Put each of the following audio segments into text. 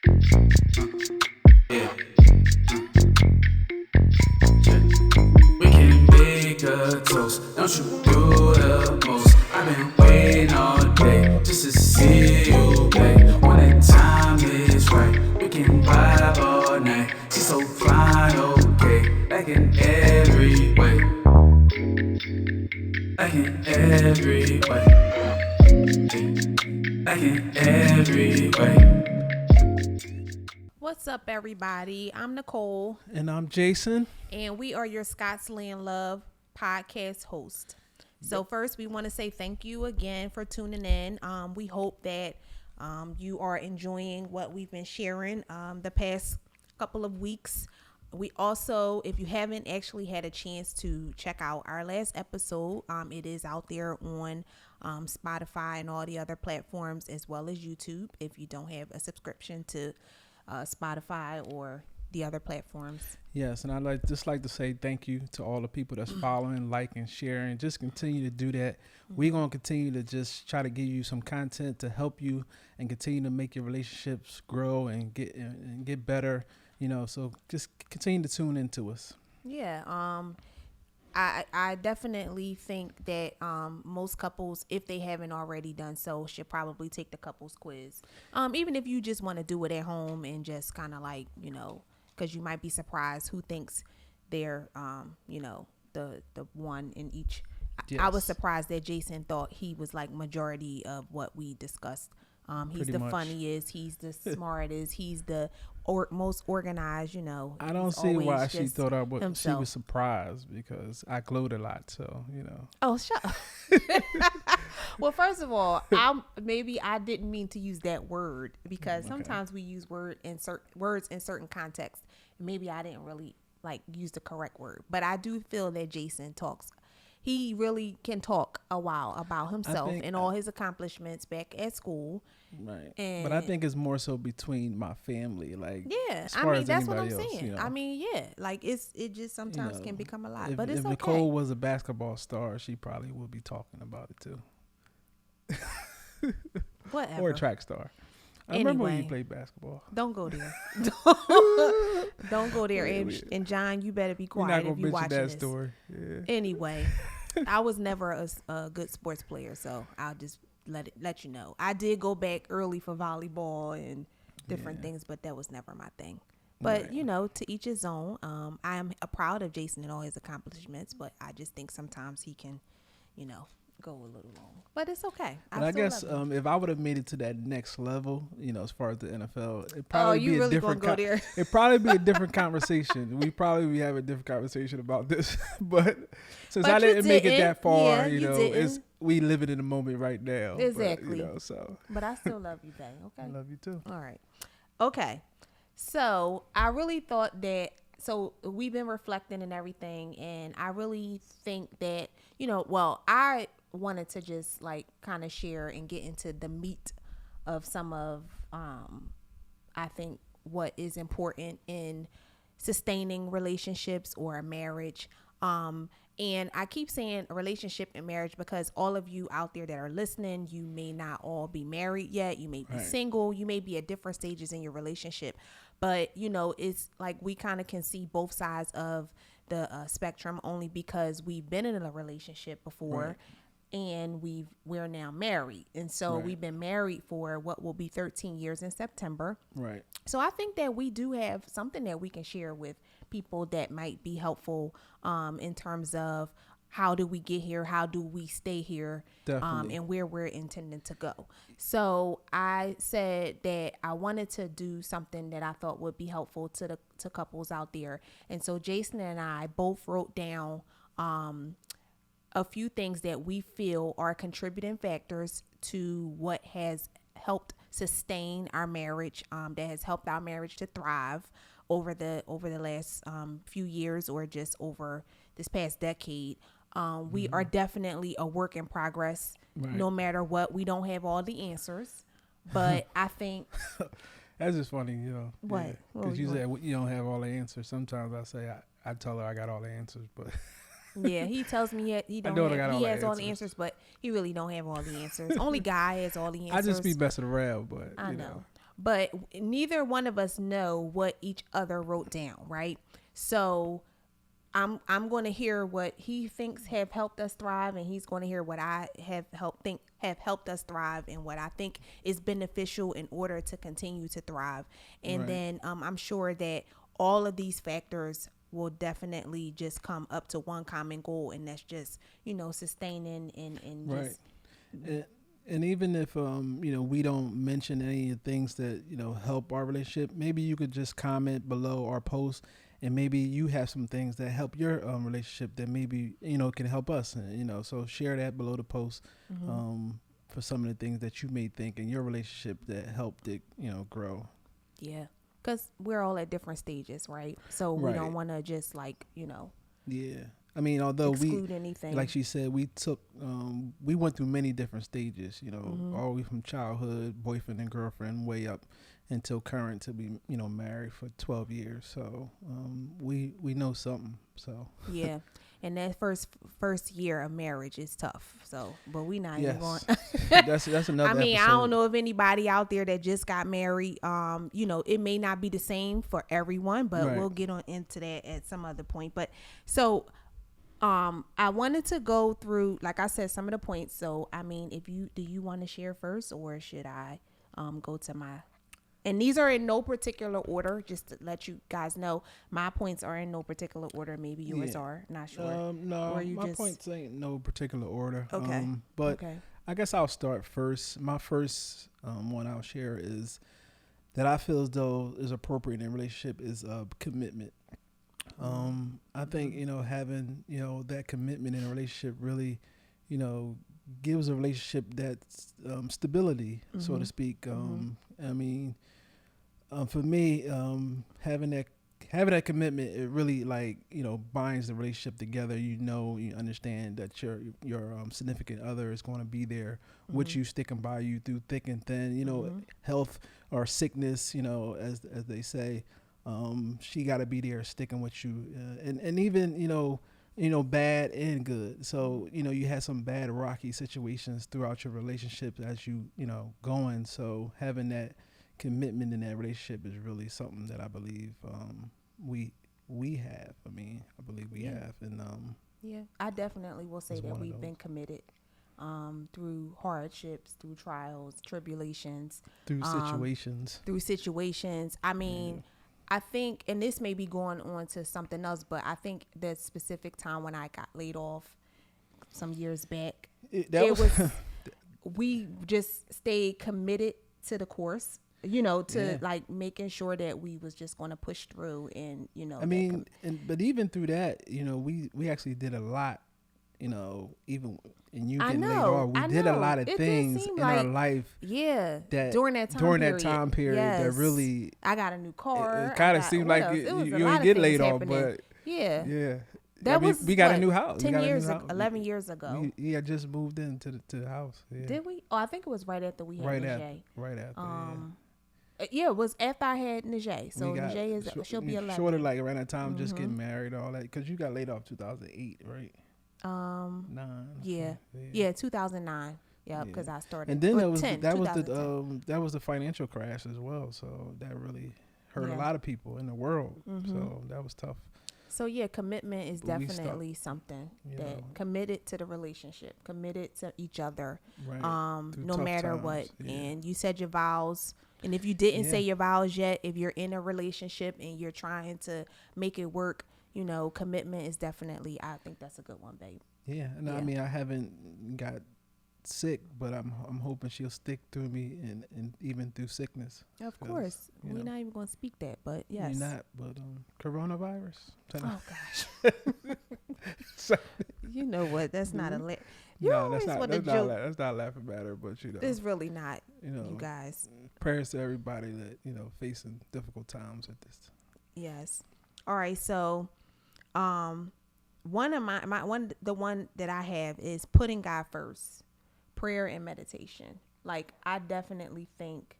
Yeah. We can make a toast. Don't you do the most. I've been waiting all day just to see you play. When the time is right, we can vibe all night. She's so fine, okay, like in every way, like in every way, like in every way. What's up, everybody? I'm Nicole, And I'm Jason. and we are your ScottsLand Love podcast host. So, first, we want to say thank you again for tuning in. We hope that you are enjoying what we've been sharing the past couple of weeks. We also, if you haven't actually had a chance to check out our last episode, it is out there on Spotify and all the other platforms, as well as YouTube, if you don't have a subscription to Spotify or the other platforms. Yes, and I'd like to say thank you to all the people that's following, liking, sharing. Just continue to do that. We're going to continue to just try to give you some content to help you and continue to make your relationships grow and get better. So just continue to tune into us. Yeah. I definitely think that most couples, if they haven't already done so, should probably take the couples quiz. Even if you just want to do it at home and just kind of like, because you might be surprised who thinks they're, the one in each. Yes. I was surprised that Jason thought he was like majority of what we discussed. He's Pretty the much. funniest. He's the smartest. He's the most organized. I don't he's see why always she just thought she himself. was surprised because I glowed a lot. So, Oh, shut up. Well, first of all, maybe I didn't mean to use that word because sometimes we use words in certain contexts. Maybe I didn't really use the correct word, but I do feel that Jason talks. He really can talk a while about himself and all his accomplishments back at school. Right. And But I think it's more so between my family. that's as what I'm anybody else, saying. It just sometimes can become a lot, but it's if okay. Nicole was a basketball star, she probably would be talking about it too. Whatever. Or a track star. I remember when you Anyway. played basketball. Don't go there. Don't go there. And John, you better be We're quiet not if gonna you mention watching that this. story. Yeah. Anyway, I was never a good sports player, so I'll just let you know. I did go back early for volleyball and different things, but that was never my thing. But Right. to each his own. I am proud of Jason and all his accomplishments, but I just think sometimes he can, go a little long. But it's okay. But I guess love him. if I would have made it to that next level, as far as the NFL, it'd probably you be a really different. gonna go there? It'd probably be a different conversation. We probably be having a different conversation about this. But since But I you didn't make it didn't. that far, Yeah, you didn't. it's we living in the moment right now. Exactly. But, so But I still love you, babe. Okay. I love you too. All right. Okay. So I really thought that, so we've been reflecting and everything. And I really think that, I wanted to just kind of share and get into the meat of some of, I think what is important in sustaining relationships or a marriage. And I keep saying a relationship and marriage because all of you out there that are listening, you may not all be married yet. You may be Right. single. You may be at different stages in your relationship. But, it's like we kind of can see both sides of the spectrum only because we've been in a relationship before. Right. And we're now married. And so Right. we've been married for what will be 13 years in September. Right. So I think that we do have something that we can share with people that might be helpful in terms of how do we get here, how do we stay here, Definitely. and where we're intending to go. So I said that I wanted to do something that I thought would be helpful to couples out there. And so Jason and I both wrote down a few things that we feel are contributing factors to what has helped sustain our marriage, that has helped our marriage to thrive over the last few years or just over this past decade. We are definitely a work in progress. Right. No matter what, we don't have all the answers, but I think That's just funny, What? What Because was you you said you don't have all the answers. Sometimes I say I tell her I got all the answers, but yeah, he tells me he don't know I have, got all he the has all the answers. answers, but he really don't have all the answers. Only guy has all the I answers. just be messing around. But I know. but neither one of us know what each other wrote down, right? So I'm going to hear what he thinks have helped us thrive, and he's going to hear what I have helped us thrive, and what I think is beneficial in order to continue to thrive. And Right. then I'm sure that all of these factors will definitely just come up to one common goal, and that's just, sustaining and Right. just And even if we don't mention any of the things that help our relationship, maybe you could just comment below our post, and maybe you have some things that help your relationship that maybe can help us. And so share that below the post for some of the things that you may think in your relationship that helped it grow. yeah, because we're all at different stages, right? So we Right. don't want to just Yeah. I mean, although exclude anything. like she said, we went through many different stages, Mm-hmm. all the way from childhood, boyfriend and girlfriend, way up until current to be, married for 12 years. So we know something. So Yeah, and that first year of marriage is tough. So, but we not even going. that's another. I mean, I episode. don't know if anybody out there that just got married. It may not be the same for everyone, but Right. we'll get on into that at some other point. But so, I wanted to go through, like I said, some of the points. So, I mean, do you want to share first, or should I go to my? And these are in no particular order, just to let you guys know. My points are in no particular order. Maybe yours Yeah. are. Not sure. No, Or you my just- points ain't no particular order. Okay. But Okay. I guess I'll start first. My first one I'll share is that I feel as though is appropriate in a relationship is commitment. I think having that commitment in a relationship really gives a relationship that stability, so to speak. I mean, for me, having that commitment, it really binds the relationship together. You understand that your significant other is going to be there with you, sticking by you through thick and thin. Health or sickness, as they say. She got to be there sticking with you, and even bad and good. So you had some bad rocky situations throughout your relationship as you going. So having that commitment in that relationship is really something that I believe we have. I mean, I believe we have, and Yeah, I definitely will say It's that one of we've those. been committed through hardships, through trials, tribulations, through situations. through situations. I mean, I think, and this may be going on to something else, but I think that specific time when I got laid off some years back, we just stayed committed to the course, to like making sure that we was just going to push through, and I mean, but even through that, we actually did a lot. Even in you getting laid off, we did a lot of It did things seem in our like- life. yeah, That during that time period, that yes. really I got a new car. it kind I of got- seemed what like else? you It was a ain't lot of get things laid off, happening. but yeah, I mean, was we got a what, new house. 10 we got years a new ago, house. 11 years ago. We had just moved into the house. Yeah. Did we? Oh, I think it was right after we had Najee. Right after. Yeah, it was after I had Najee. So We got Najee is she'll be 11. Short of like around that time, just getting married, all that, because you got laid off 2008, right? 9. Yeah, 2009. Yeah, because I started. And then or that was 2010. that was the financial crash as well. So that really hurt Yeah. a lot of people in the world. So that was tough. So yeah, commitment is But we stuck, definitely something you that know. committed to the relationship, committed to each other, Right. Through no tough matter times, what. yeah. And you said your vows. And if you didn't say Yeah. your vows yet, if you're in a relationship and you're trying to make it work, commitment is definitely, I think that's a good one, babe. Yeah, and I Yeah. mean, I haven't got sick, but I'm hoping she'll stick through me and even through sickness. Of 'Cause, course. you We're know. not even going to speak that, but yes. You're not, but coronavirus. Oh, gosh. So- You know what? That's not a Mhm. lit. You no, always that's not. want to That's not, joke. that's not laughing matter, but It's really not, you guys. prayers to everybody that facing difficult times at this. Yes. All right. So, one of the one that I have is putting God first, prayer and meditation. Like, I definitely think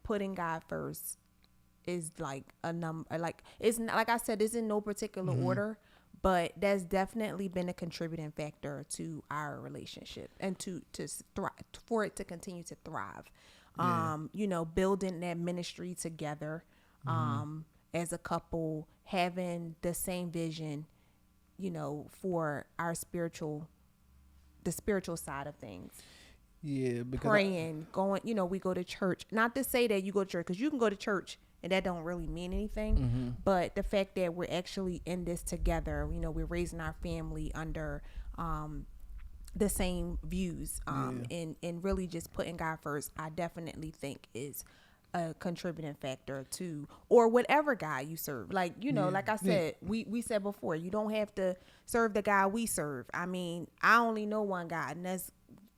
putting God first is like a number. Like, it's not, like I said, it's in no particular order, but that's definitely been a contributing factor to our relationship and to thrive, for it to continue to thrive. Building that ministry together, as a couple, having the same vision, for our the spiritual side of things. Yeah, because Praying, going, we go to church. Not to say that you go to church, because you can go to church and that don't really mean anything. But the fact that we're actually in this together, we're raising our family under the same views, and really just putting God first, I definitely think is a contributing factor to, or whatever God you serve. Like, like I said, we said before, you don't have to serve the God we serve. I mean, I only know one God, and that's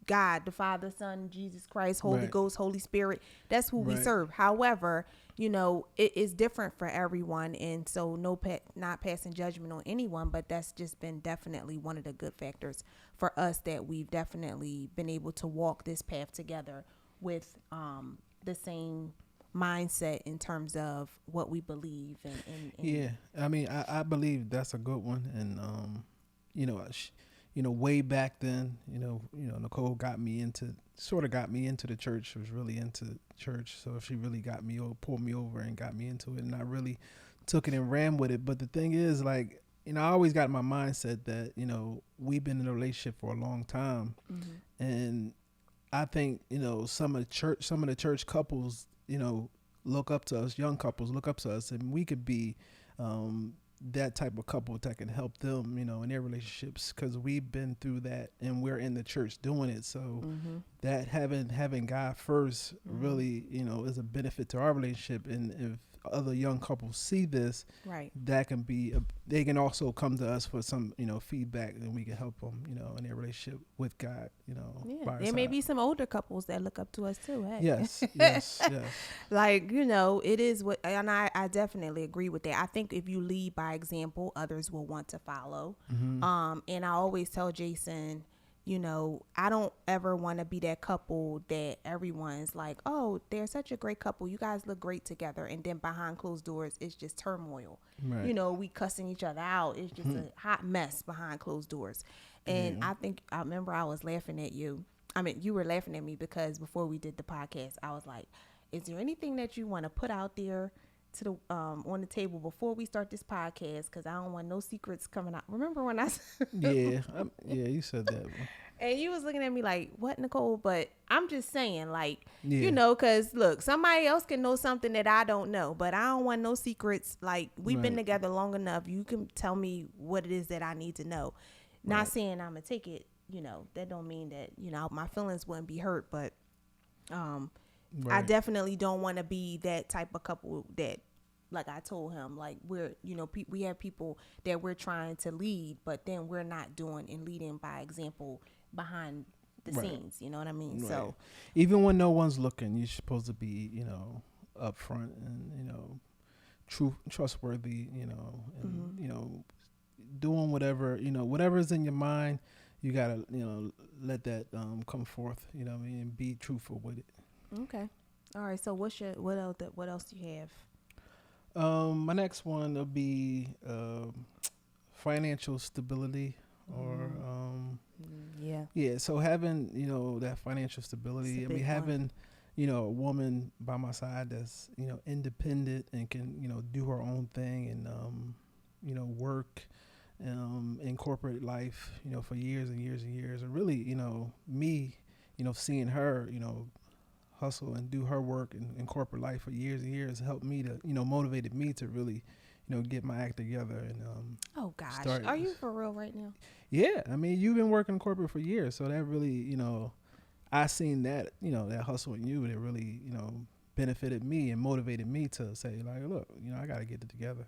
God, the Father, Son, Jesus Christ, Holy Ghost, Holy Spirit. That's who we serve. However, it is different for everyone. And so not passing judgment on anyone, but that's just been definitely one of the good factors for us, that we've definitely been able to walk this path together with the same mindset in terms of what we believe. And yeah, I mean, I believe that's a good one. And, way back then, Nicole got me into the church, was really into church. So she really pulled me over and got me into it. And I really took it and ran with it. But the thing is, like, I always got my mindset that, we've been in a relationship for a long time. And I think, some of the church couples, look up to us, young couples look up to us, and we could be, that type of couple that can help them, in their relationships, because we've been through that and we're in the church doing it. So that having God first really, is a benefit to our relationship. And if other young couples see this, that can be, they can also come to us for some, feedback, and we can help them, in their relationship with God, there may be some older couples that look up to us too. Hey. Yes. Like, it is what, and I definitely agree with that. I think if you lead by example, others will want to follow. And I always tell Jason, I don't ever want to be that couple that everyone's like, oh, they're such a great couple, you guys look great together, and then behind closed doors it's just turmoil. We cussing each other out. It's just a hot mess behind closed doors. And I remember I was laughing at you. I mean, you were laughing at me because before we did the podcast, I was like, is there anything that you want to put out there to the on the table before we start this podcast, because I don't want no secrets coming out. Remember when I you said that one. And you was looking at me like, what, Nicole? But I'm just saying, like, because look, somebody else can know something that I don't know, but I don't want no secrets. Like, we've been together long enough. You can tell me what it is that I need to know. Not saying I'm gonna take it, that don't mean that, my feelings wouldn't be hurt, but I definitely don't want to be that type of couple that, like I told him, like, we're, we have people that we're trying to lead, but then we're not doing and leading by example behind the scenes. You know what I mean? So even when no one's looking, you're supposed to be, upfront and, trustworthy, and, doing whatever is in your mind, you gotta, let that come forth, and be truthful with it. Okay. All right. So what else do you have? My next one will be financial stability, or so having that financial stability, and having a woman by my side that's independent and can do her own thing, and work in corporate life for years and years and years, and really me seeing her hustle and do her work in corporate life for years and years helped me to motivated me to really get my act together. And oh gosh, are you for real right now? Yeah, I mean, you've been working in corporate for years, so that really I seen that that hustle in you, that really benefited me and motivated me to say, like, look, I got to get it together,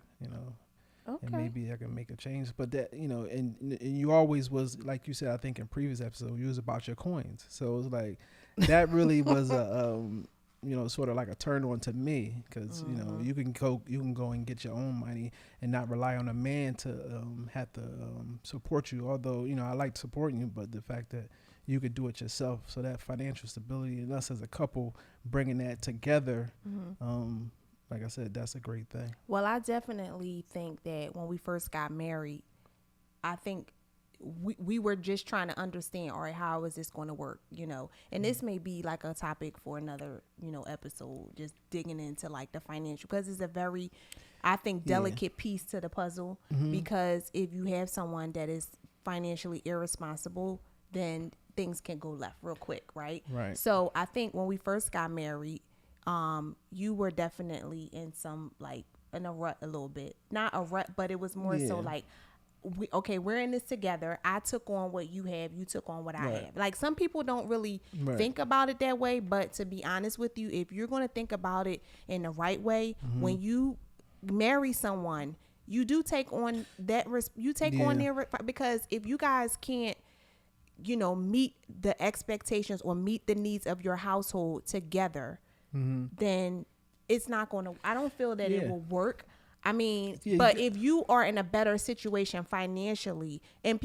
Okay. and maybe I can make a change. But that, and you always was, like you said, I think in previous episode, you was about your coins. So it was like, that really was a, sort of like a turn on to me, because, you can go and get your own money and not rely on a man to have to support you. Although, I like supporting you, but the fact that you could do it yourself. So that financial stability, and us as a couple bringing that together, like I said, that's a great thing. Well, I definitely think that when we first got married, I think we were just trying to understand, all right, how is this going to work, and this may be like a topic for another, episode, just digging into like the financial, because it's a very, I think, delicate piece to the puzzle, because if you have someone that is financially irresponsible, then things can go left real quick, right? Right. So I think when we first got married, you were definitely in some, like, in a rut a little bit. Not a rut, but it was more so like, we're in this together. I took on what you have. You took on what I have. Like, some people don't really think about it that way, but to be honest with you, if you're going to think about it in the right way, when you marry someone, you do take on that risk. You take on their, because if you guys can't, meet the expectations or meet the needs of your household together, then it's not going to, I don't feel that it will work. I mean, but if you are in a better situation financially and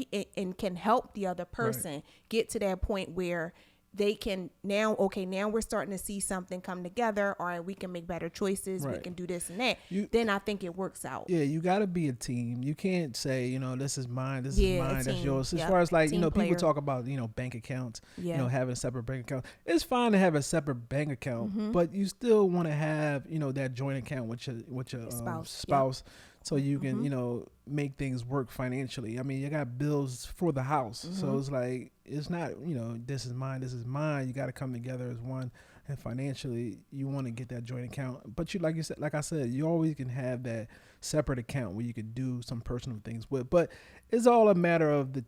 can help the other person get to that point where they can now we're starting to see something come together. All right, we can make better choices. We can do this and that. Then I think it works out. Yeah, you got to be a team. You can't say, this is mine, this is mine, that's yours. As far as like, team people player. talk about, bank accounts, having a separate bank account. It's fine to have a separate bank account, but you still want to have, that joint account with your spouse. So you can, make things work financially. I mean, you got bills for the house. So it's like, it's not, this is mine, this is mine. You got to come together as one. And financially, you want to get that joint account. But like I said, you always can have that separate account where you could do some personal things with. But it's all a matter of the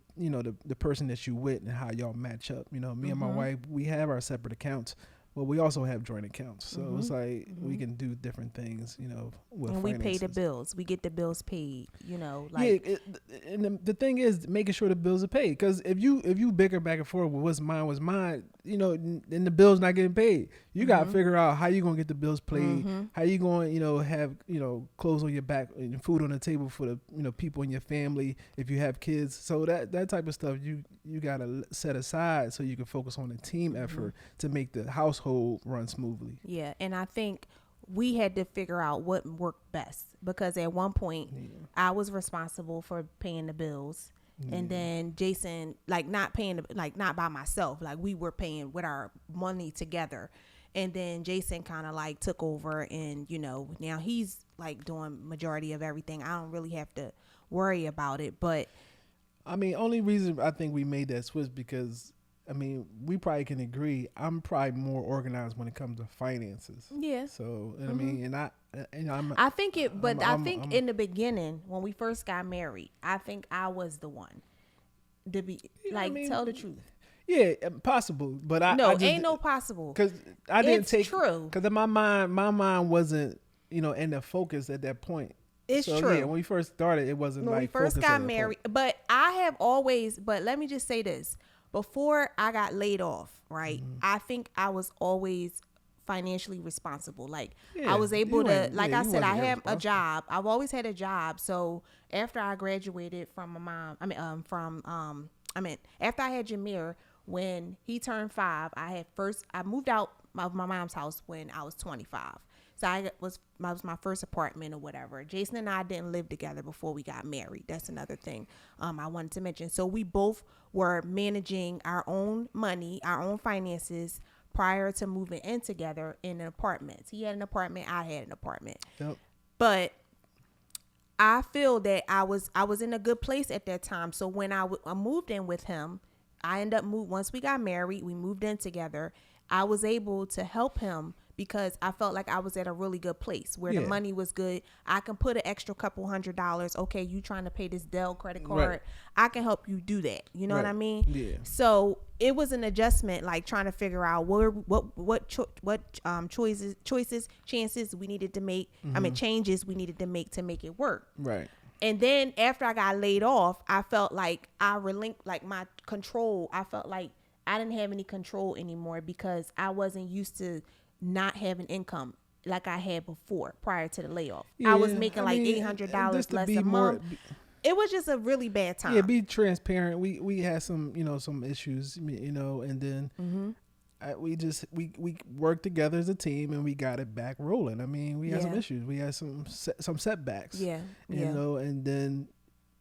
person that you with and how y'all match up. Me and my wife, we have our separate accounts. Well, we also have joint accounts, so it's like we can do different things, with and finances. we pay the bills. We get the bills paid, like. And the thing is making sure the bills are paid. Because if you bicker back and forth with what's mine, then the bills not getting paid. You got to figure out how you gonna get the bills paid. How you going, have clothes on your back and food on the table for the people in your family if you have kids. So that type of stuff you gotta set aside so you can focus on the team effort to make the household run smoothly. Yeah, and I think we had to figure out what worked best, because at one point I was responsible for paying the bills, and then Jason, like, not paying, like, not by myself, like we were paying with our money together, and then Jason kind of like took over, and now he's like doing majority of everything. I don't really have to worry about it, but I mean, only reason I think we made that switch because, I mean, we probably can agree. I'm probably more organized when it comes to finances. Yeah. So, I mean, I think in the beginning when we first got married, I think I was the one to be tell the truth. Yeah, possible, but ain't no possible. Because I didn't it's take true. Because my mind wasn't in the focus at that point. It's true. Yeah, when we first started, it wasn't when we first got married. But I have always. But let me just say this: before I got laid off, right? I think I was always financially responsible. Like, I was able to. Like I said, I have a job. I've always had a job. So after I graduated from my mom, after I had Jameer, when he turned 5, I moved out of my mom's house when I was 25. So that was my first apartment or whatever. Jason and I didn't live together before we got married. That's another thing I wanted to mention. So we both were managing our own money, our own finances prior to moving in together in an apartment. He had an apartment, I had an apartment. Yep. But I feel that I was in a good place at that time. So when I moved in with him, once we got married, we moved in together. I was able to help him because I felt like I was at a really good place where the money was good. I can put an extra couple $100. Okay, you trying to pay this Dell credit card? Right. I can help you do that. You know what I mean? Yeah. So it was an adjustment, like trying to figure out what chances we needed to make. Changes we needed to make it work. Right. And then after I got laid off, I felt like I relinquished like my control. I felt like I didn't have any control anymore because I wasn't used to not having income like I had before prior to the layoff. I was making $800 less a month. It was just a really bad time. Yeah, be transparent. We had some some issues, and then we worked together as a team and we got it back rolling. I mean, we had some issues. We had some setbacks. Yeah. And then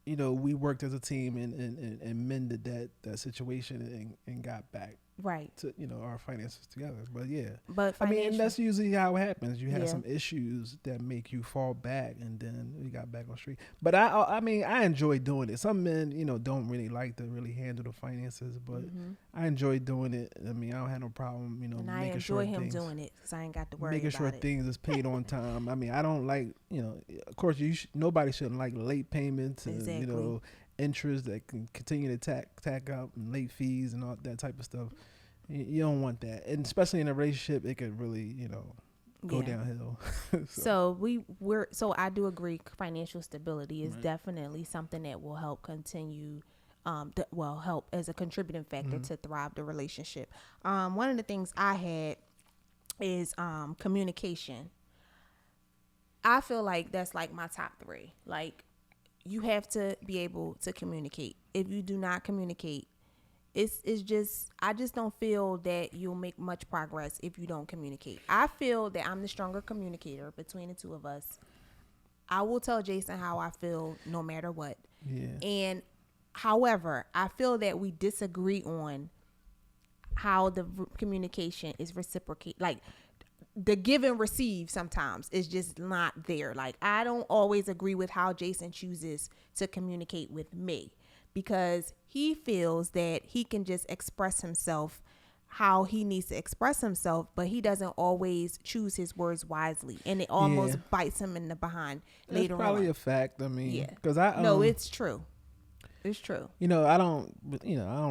we worked as a team and mended that situation and got back Right. to our finances together. But yeah, But I mean, and financial, that's usually how it happens. You have Yeah. some issues that make you fall back, and then we got back on street. But I mean, I enjoy doing it. Some men, don't really like to really handle the finances, but I enjoy doing it. I mean, I don't have no problem, and I making sure enjoy him things, doing it because I ain't got to worry making sure about it. things is paid on time. I mean, I don't like, of course, nobody shouldn't like late payments and Exactly. interest that can continue to tack up and late fees and all that type of stuff. You don't want that, and especially in a relationship, it could really, go Yeah. downhill. So I do agree. Financial stability is definitely something that will help continue. Help as a contributing factor to thrive the relationship. One of the things I had is communication. I feel like that's like my top 3. Like, you have to be able to communicate. If you do not communicate, it's just, I just don't feel that you'll make much progress if you don't communicate. I feel that I'm the stronger communicator between the two of us. I will tell Jason how I feel no matter what. Yeah. And however, I feel that we disagree on how the communication is reciprocate. Like, the give and receive sometimes is just not there. Like, I don't always agree with how Jason chooses to communicate with me, because he feels that he can just express himself how he needs to express himself, but he doesn't always choose his words wisely, and it almost bites him in the behind That's later probably on. a fact. I mean, Yeah. because I No, it's true. It's true. I don't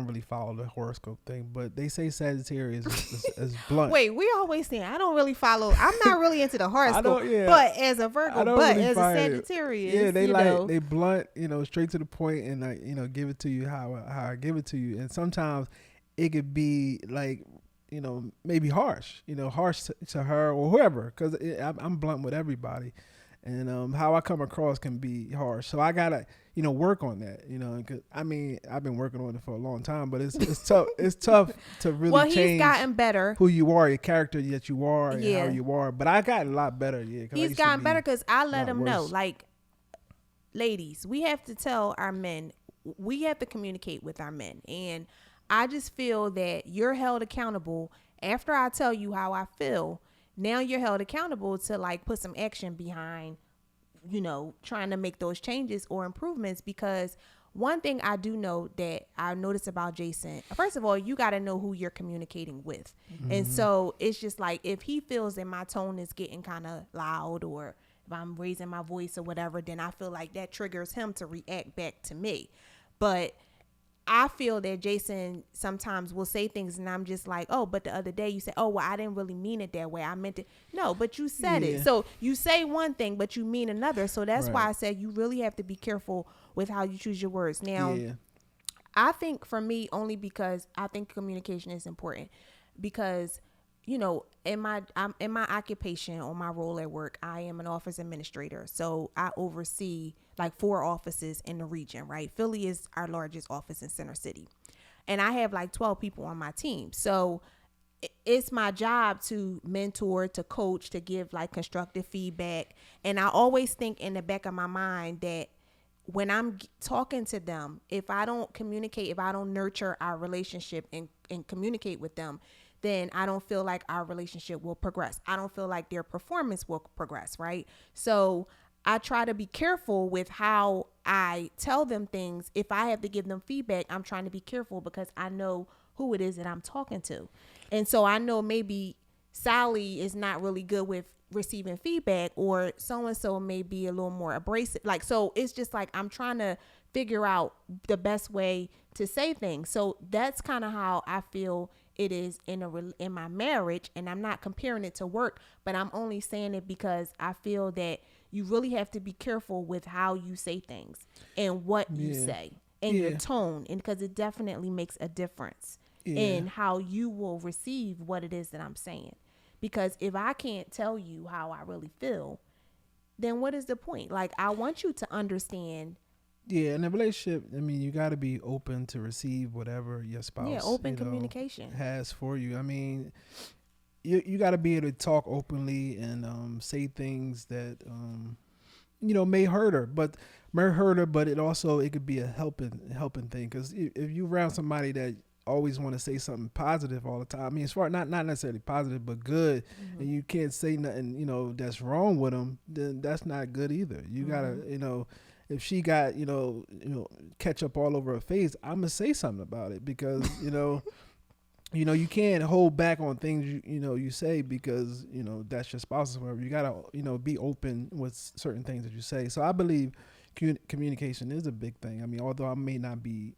really follow the horoscope thing, but they say Sagittarius is blunt. Wait, we always saying I don't really follow. I'm not really into the horoscope, don't- yeah. but as a Virgo, I don't but really as a find it. Sagittarius, Yeah, they know, they blunt, straight to the point, and give it to you how I give it to you. And sometimes it could be like, maybe harsh, harsh to her or whoever, because I'm blunt with everybody, and how I come across can be harsh. So I gotta, work on that, 'cause, I mean, I've been working on it for a long time, but it's tough. It's tough to really well, change he's gotten better. who you are, your character that you are, and Yeah. how you are. But I got a lot better. Yeah, 'cause I He's used to gotten be better because I a let lot him know, worse. like, ladies, we have to tell our men, we have to communicate with our men. And I just feel that you're held accountable after I tell you how I feel. Now you're held accountable to, like, put some action behind, trying to make those changes or improvements. Because one thing I do know that I noticed about Jason, first of all, you got to know who you're communicating with. And so it's just like, if he feels that my tone is getting kind of loud, or if I'm raising my voice or whatever, then I feel like that triggers him to react back to me. But I feel that Jason sometimes will say things and I'm just like, oh, but the other day you said, oh, well, I didn't really mean it that way. I meant it. No, but you said Yeah. it. So you say one thing, but you mean another. So that's why Right. I said you really have to be careful with how you choose your words. Now, Yeah. I think for me, only because I think communication is important, because in my occupation or my role at work, I am an office administrator. So I oversee like 4 offices in the region, right? Philly is our largest office in Center City. And I have like 12 people on my team. So it's my job to mentor, to coach, to give like constructive feedback. And I always think in the back of my mind that when I'm talking to them, if I don't communicate, if I don't nurture our relationship and communicate with them, then I don't feel like our relationship will progress. I don't feel like their performance will progress, right? So I try to be careful with how I tell them things. If I have to give them feedback, I'm trying to be careful because I know who it is that I'm talking to. And so I know maybe Sally is not really good with receiving feedback, or so-and-so may be a little more abrasive. Like, so it's just like, I'm trying to figure out the best way to say things. So that's kind of how I feel it is in my marriage. And I'm not comparing it to work, but I'm only saying it because I feel that you really have to be careful with how you say things and what you say and your tone. And because it definitely makes a difference in how you will receive what it is that I'm saying. Because if I can't tell you how I really feel, then what is the point? Like, I want you to understand. Yeah, in a relationship, I mean, you got to be open to receive whatever your spouse Open communication has for you. I mean, you got to be able to talk openly and say things that may hurt her, but it could be a helping thing. Because if you around somebody that always want to say something positive all the time, I mean, as far not necessarily positive but good, and you can't say nothing that's wrong with them, then that's not good either. You gotta if she got ketchup all over her face, I'm gonna say something about it, because you can't hold back on things you say, because that's your spouse or whatever. You gotta be open with certain things that you say. So I believe communication is a big thing. I mean, although I may not be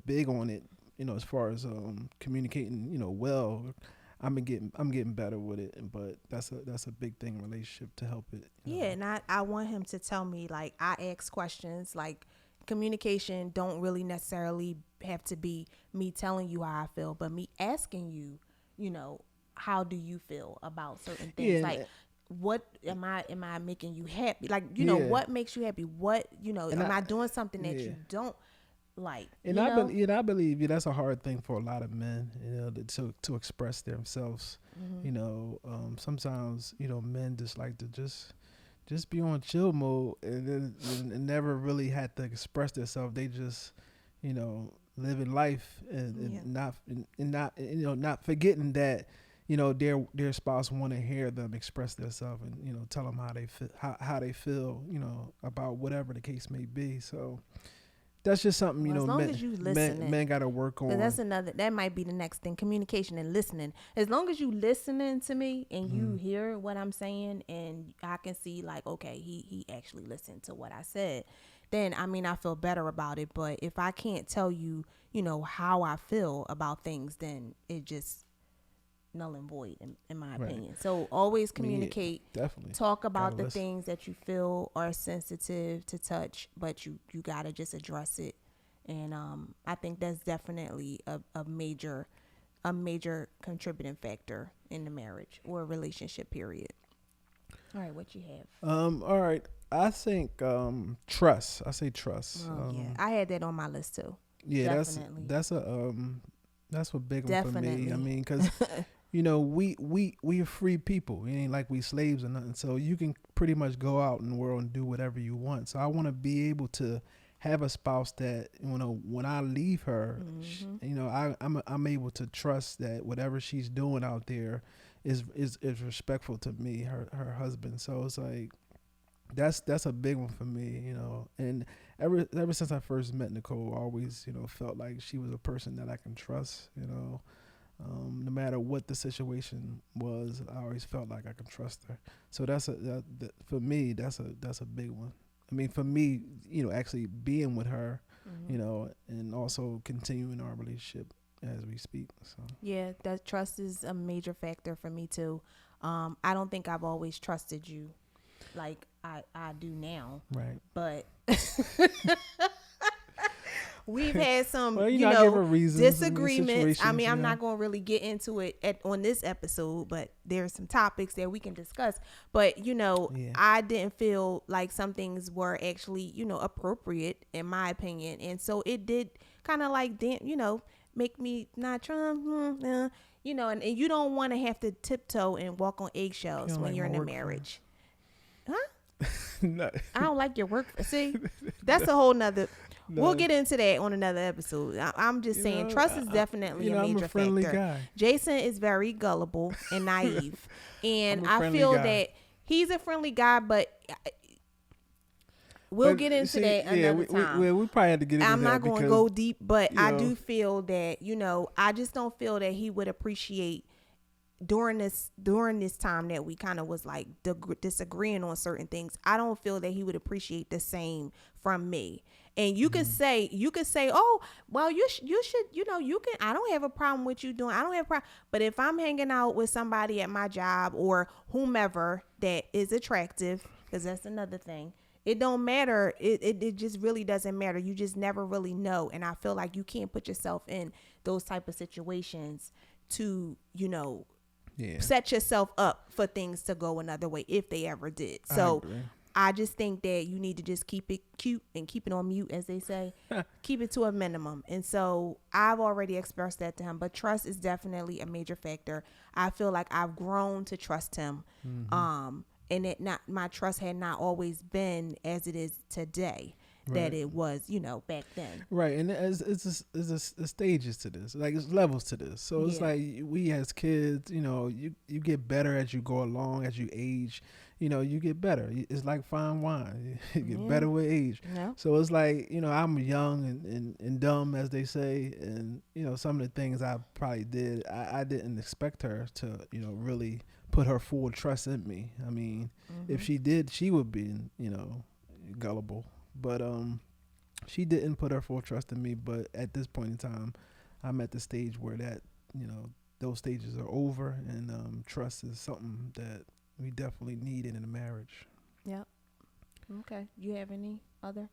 big on it, as far as communicating well, I'm getting better with it. But that's a big thing in a relationship, to help it. Yeah, and I want him to tell me, like, I ask questions. Like, communication don't really necessarily have to be me telling you how I feel, but me asking you, how do you feel about certain things? Yeah. Like, what am I making you happy? Like, Yeah. what makes you happy? What, am I doing something that you don't like? And I believe that's a hard thing for a lot of men, to express themselves. Sometimes men just like to just be on chill mode, and never really had to express themselves. They just living life, and not forgetting that their spouse want to hear them express themselves, and tell them how they feel about whatever the case may be. So that's just something as long as you listening, men got to work on. That might be the next thing: communication and listening. As long as you listening to me and you hear what I'm saying, and I can see, like, okay, he actually listened to what I said, then I feel better about it. But if I can't tell you how I feel about things, then it just null and void in my opinion. So always communicate. Definitely Talk about the listen. things that you feel are sensitive to touch, but you gotta just address it. And I think that's definitely a major contributing factor in the marriage or relationship period. All right, what you have? All right, I think trust. I say trust. Yeah, I had that on my list too. Yeah, definitely. that's a big one for Definitely. me. I mean, because we're free people. We ain't like we slaves or nothing. So you can pretty much go out in the world and do whatever you want. So I want to be able to have a spouse that when I leave her, I'm able to trust that whatever she's doing out there is respectful to me, her husband. So it's like that's a big one for me, And ever since I first met Nicole, I always felt like she was a person that I can trust, No matter what the situation was, I always felt like I could trust her. So for me, that's a big one. I mean, for me, actually being with her, and also continuing our relationship as we speak. So yeah, that trust is a major factor for me too. I don't think I've always trusted you like I do now. Right. But we've had some, reasons, disagreements. I'm situations, not going to really get into it on this episode, but there's some topics that we can discuss. But, I didn't feel like some things were actually, appropriate in my opinion. And so it did kind of like, make me not try, and you don't want to have to tiptoe and walk on eggshells when you're in a marriage. Huh? No. I don't like your work. See, that's a whole nother. No. We'll get into that on another episode. I'm just saying, trust is definitely a major I'm a friendly factor. Guy. Jason is very gullible and naive, and I feel that he's a friendly guy, but we'll get into that another time. We probably had to get into that. I'm not going to go deep, but I do feel that I just don't feel that he would appreciate during this time that we kind of was like disagreeing on certain things. I don't feel that he would appreciate the same from me. And you could say, oh, well, you should, you can, I don't have a problem with you doing, I don't have a problem. But if I'm hanging out with somebody at my job or whomever that is attractive, because that's another thing, it don't matter. It just really doesn't matter. You just never really know. And I feel like you can't put yourself in those type of situations to, set yourself up for things to go another way if they ever did. So I just think that you need to just keep it cute and keep it on mute, as they say. Keep it to a minimum. And so I've already expressed that to him. But trust is definitely a major factor. I feel like I've grown to trust him and it not my trust had not always been as it is today. That Right. it was, back then. Right, and it's stages to this, like it's levels to this. So it's Yeah. like we as kids, you get better as you go along, as you age, you get better. It's like fine wine, you get Yeah. better with age. Yeah. So it's like I'm young and dumb, as they say, and some of the things I probably did, I didn't expect her to really put her full trust in me. I mean, if she did, she would be gullible. But she didn't put her full trust in me. But at this point in time, I'm at the stage where that those stages are over, and trust is something that we definitely need in a marriage. Yep. Okay. You have any other?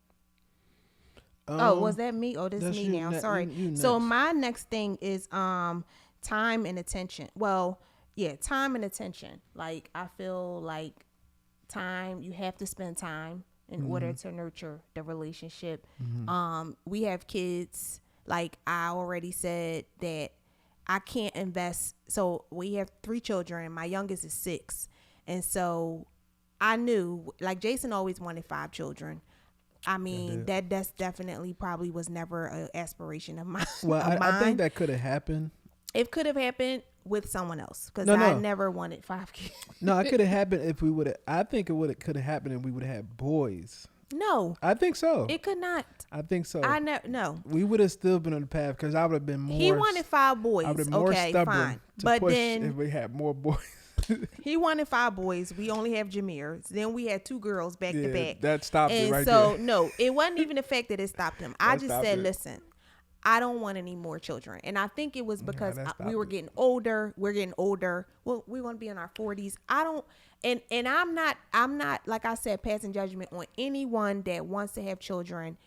Um, Was that me? Oh, this is that's me you now. ne- Sorry. you So next. my next thing is time and attention. Well, yeah, time and attention. Like I feel like time, you have to spend time in order to nurture the relationship. We have kids. Like I already said that I can't invest. So we have 3 children. My youngest is 6. And so I knew, like Jason always wanted 5 children. I mean, that's definitely probably was never an aspiration of mine. Well, of I mine. think that could have happened. It could have happened with someone else because No, I no. never wanted 5 kids. No, it could have happened if we would have. I think it could have happened if we would have had boys. No, I think so. it could not. I think so. I never. No, We would have still been on the path because I would have been more. he wanted 5 boys. I would have been more Okay, stubborn fine. to But push then if we had more boys. he wanted 5 boys. We only have Jameer. Then we had 2 girls back to back. That stopped it And right so there. no, it wasn't even the fact that it stopped him. I That just stopped said, it. listen, I don't want any more children. And I think it was because that we stopped were it. getting older. We're getting older. Well, we want to be in our 40s. I don't, and I'm not, like I said, passing judgment on anyone that wants to have children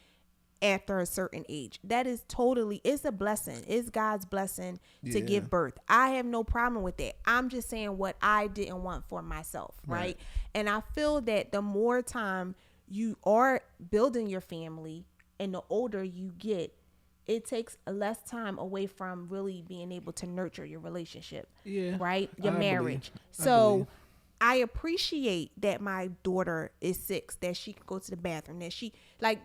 after a certain age. That is totally, it's a blessing. It's God's blessing to Yeah. give birth. I have no problem with that. I'm just saying what I didn't want for myself, right? And I feel that the more time you are building your family and the older you get, it takes less time away from really being able to nurture your relationship, Yeah, right? Your I marriage. believe. So I appreciate that my daughter is 6, that she can go to the bathroom, that she, like,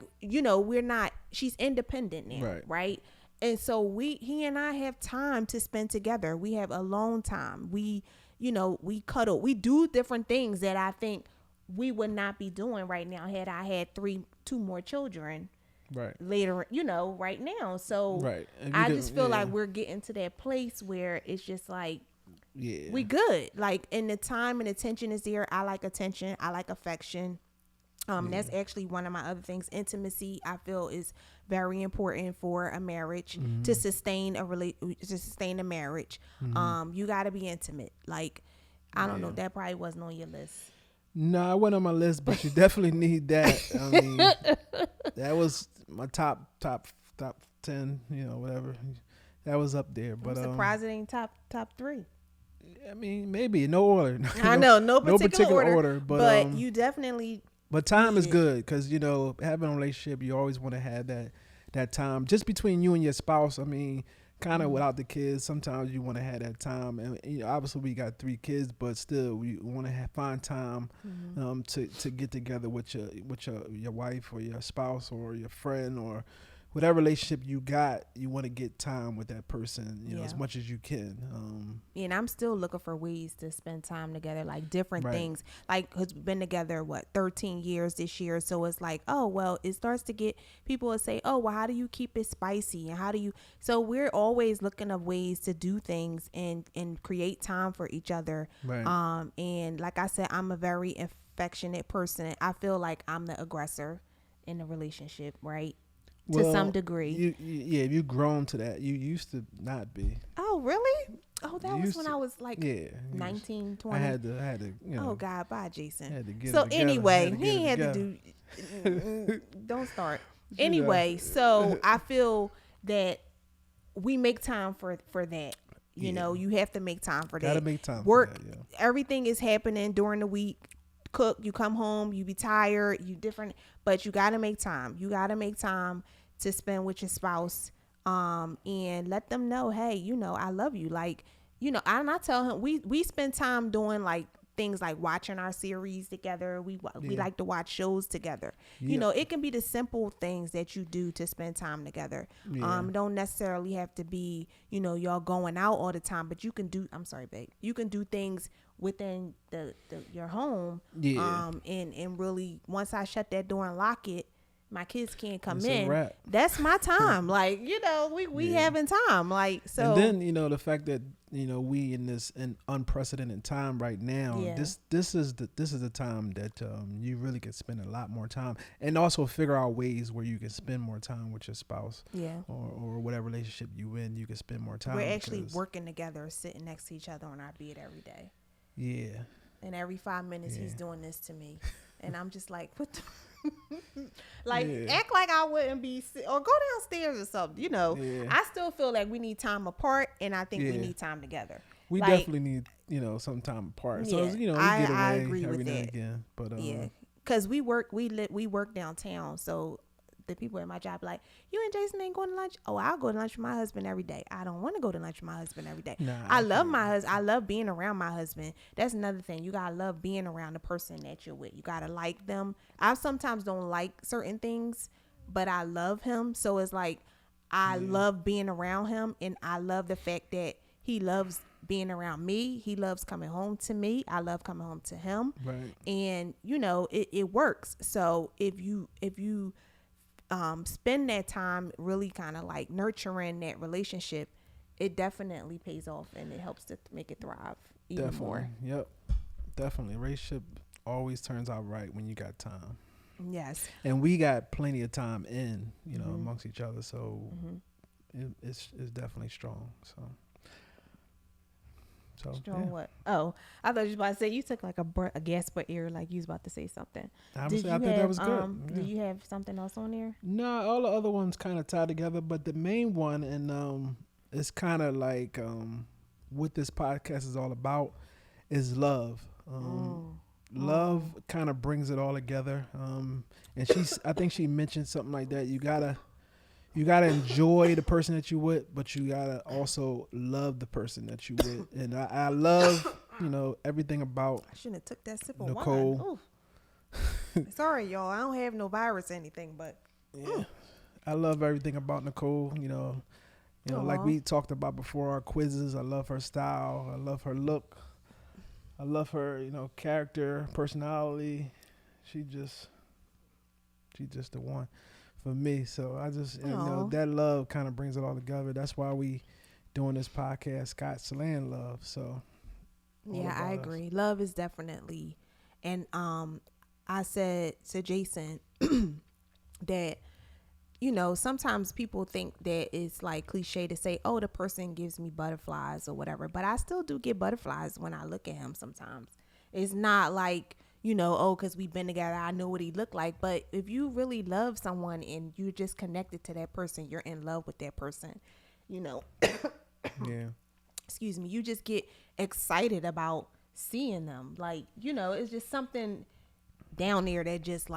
she's independent now, right? And so he and I have time to spend together. We have alone time. We cuddle. We do different things that I think we would not be doing right now had I had 2 more children Right. later, right now. So Right. And I you just didn't- feel yeah. like we're getting to that place where it's just like, Yeah. we good. Like, and the time and attention is there. I like attention. I like affection. That's actually one of my other things. Intimacy, I feel, is very important for a marriage to sustain a marriage. You got to be intimate. Like, I don't know. That probably wasn't on your list. No, I went on my list, but you definitely need that. I mean, that was my top 10. Whatever. That was up there. But I'm surprised it ain't top 3. I mean, maybe no order. I know, no particular order, but but you definitely. But time is Yeah. good because having a relationship, you always want to have that time just between you and your spouse. I mean, kind of without the kids, sometimes you want to have that time. And obviously, we got 3 kids, but still, we want to find time to get together with your wife or your spouse or your friend or whatever relationship you got. You want to get time with that person, as much as you can. And I'm still looking for ways to spend time together, like different Right. things. Like, cause we've been together 13 years this year, so it's like, oh well, it starts to get, people will say, oh well, how do you keep it spicy, and how do you? So we're always looking of ways to do things and create time for each other. Right. And like I said, I'm a very affectionate person. I feel like I'm the aggressor in the relationship, right? To some degree. You've grown to that. You used to not be. Oh really? Oh, that You was used when to- I was like Yeah. 19, 20. I had to. Oh God, bye, Jason. Had to get So it together. anyway, Had to he get it ain't had together. to do. Don't start. Anyway, so I feel that we make time for that. You know, you have to make time for that. Gotta make time for Work. that, yeah. Everything is happening during the week. Cook. You come home. You be tired. You different, but you gotta make time. You gotta make time to spend with your spouse. And let them know, hey, I love you. Like, and I tell him we spend time doing like things like watching our series together. We Yeah. like to watch shows together. You Yeah. know, it can be the simple things that you do to spend time together. Yeah. Don't necessarily have to be, you know, y'all going out all the time, but you can do, I'm sorry, babe, you can do things within your home. Yeah. And really, once I shut that door and lock it, my kids can't come It's a in. wrap. That's my time. Like, you know, we Yeah. having time. Like, so. And then, you know, the fact that, you know, we in this unprecedented time right now, Yeah. this is the time that you really can spend a lot more time, and also figure out ways where you can spend more time with your spouse, Yeah. or whatever relationship you in, you can spend more time. We're actually because- working together, sitting next to each other on our bed every day. Yeah. And every 5 minutes he's Yeah. doing this to me. And I'm just like, what the like, Yeah. act like I wouldn't be or go downstairs or something, you know. Yeah. I still feel like we need time apart, and I think we Yeah. need time together. We Like, definitely need, you know, some time apart. So, Yeah, you know, we I- get away I agree every with now and that. again. But Yeah, because we work downtown, so the people at my job like, you and Jason ain't going to lunch. Oh, I'll go to lunch with my husband every day. I don't want to go to lunch with my husband every day. Nah, I I love can't. my husband. I love being around my husband. That's another thing. You gotta love being around the person that you're with. You gotta like them. I sometimes don't like certain things, but I love him. So it's like I love being around him, and I love the fact that he loves being around me. He loves coming home to me. I love coming home to him. Right. And you know, it works. So if you spend that time really kind of like nurturing that relationship, it definitely pays off, and it helps to make it thrive even Definitely. more. Yep. Definitely. Relationship always turns out right when you got time. Yes. And we got plenty of time in, you know, Mhm. amongst each other. So Mhm. it's definitely strong. So Strong yeah. what? Oh, I thought you was about to say, you took like a gasp of air, like you was about to say something. I Did thought you that have, was good. Do you have something else on there? No, all the other ones kind of tied together, but the main one, and it's kind of like what this podcast is all about, is love. Love kind of brings it all together. And I think she mentioned something like that. You gotta enjoy the person that you with, but you gotta also love the person that you with. And I love, you know, everything about I shouldn't have took that sip of Nicole. wine. Ooh. Sorry, y'all. I don't have no virus or anything, but Yeah. I love everything about Nicole, you know, like Aw. we talked about before, our quizzes. I love her style. I love her look. I love her, you know, character, personality. She just the one for me. So I just, you know, Aw. that love kind of brings it all together. That's why we doing this podcast, ScottsLand Love. So all yeah, I about us. agree. Love is definitely, and I said to Jason that, you know, sometimes people think that it's like cliche to say, oh, the person gives me butterflies or whatever, but I still do get butterflies when I look at him sometimes. It's not like, you know, oh, because we've been together, I know what he looked like. But if you really love someone and you're just connected to that person, you're in love with that person, you know, Yeah. excuse me, you just get excited about seeing them. Like, you know, it's just something down there that just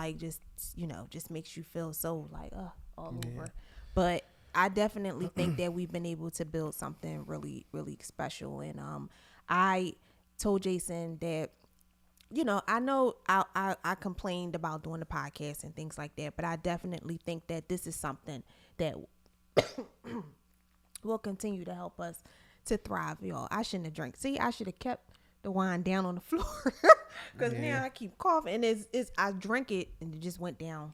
you know, just makes you feel so like all Yeah. over. But I definitely think that we've been able to build something really, really special. And I told Jason that, you know I complained about doing the podcast and things like that, but I definitely think that this is something that will continue to help us to thrive, y'all. I shouldn't have drank. See, I should have kept the wine down on the floor because Yeah. now I keep coughing, and it's I drank it and it just went down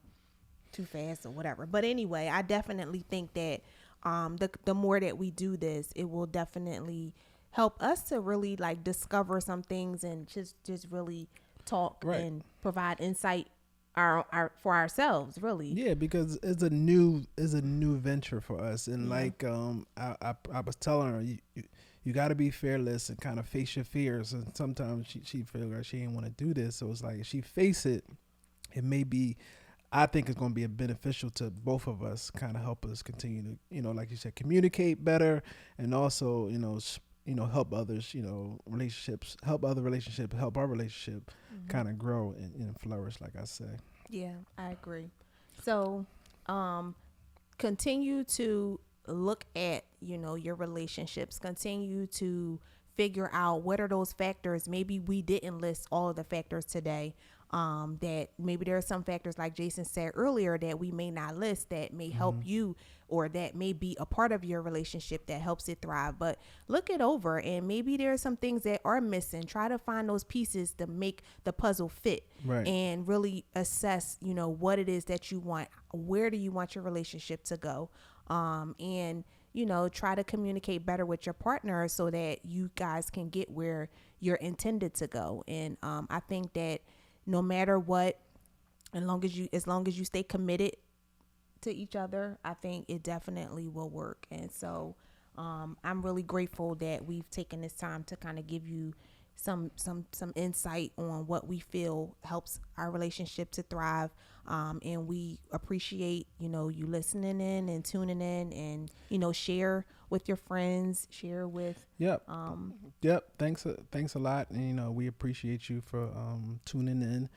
too fast or whatever. But anyway, I definitely think that the more that we do this, it will definitely help us to really like discover some things and just really talk Right. and provide insight our for ourselves, really. Yeah, because it's a new venture for us, and Yeah. like I was telling her, you got to be fearless and kind of face your fears. And sometimes she feel like she didn't want to do this, so it's like if she face it, it may be. I think it's going to be beneficial to both of us, kind of help us continue to, you know, like you said, communicate better, and also, you know, help others, you know, help our relationship kind of grow and flourish, like I say. Yeah, I agree. So, continue to look at, you know, your relationships. Continue to figure out what are those factors. Maybe we didn't list all of the factors today. That maybe there are some factors, like Jason said earlier, that we may not list that may help you, or that may be a part of your relationship that helps it thrive. But look it over, and maybe there are some things that are missing. Try to find those pieces to make the puzzle fit, Right. and really assess, what it is that you want. Where do you want your relationship to go? And try to communicate better with your partner so that you guys can get where you're intended to go. And I think that no matter what, as long as you stay committed to each other, I think it definitely will work. And so I'm really grateful that we've taken this time to kind of give you some insight on what we feel helps our relationship to thrive. And we appreciate, you listening in and tuning in, and, share with your friends, share with. Yep. Thanks a lot. And, we appreciate you for tuning in.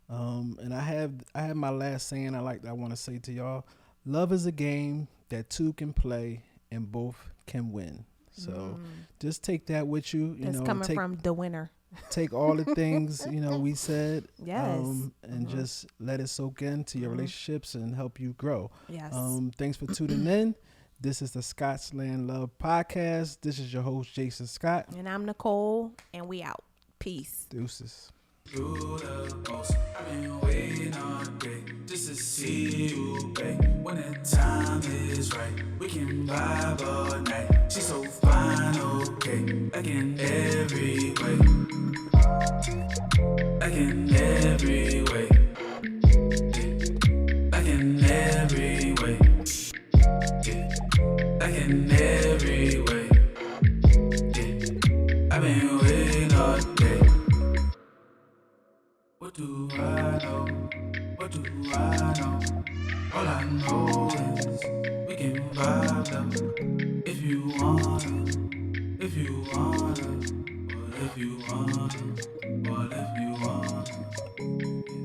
And I have my last saying I want to say to y'all. Love is a game that two can play and both can win. So just take that with you. It's coming from the winner. Take all the things, we said. Yes. And just let it soak into your relationships and help you grow. Yes. Thanks for tuning in. This is the ScottsLand Love podcast. This is your host, Jason Scott. And I'm Nicole, and we out. Peace. Deuces. Do the most. I've been waiting all day just to see you, babe. When the time is right, we can vibe all night. She's so fine, okay, like in every way, like in every way, like in every way, like in every way. I've been waiting all day. What do I know? What do I know? All I know is we can vibe them. If you wanna, if you wanna, well if you wanna, well if you wanna.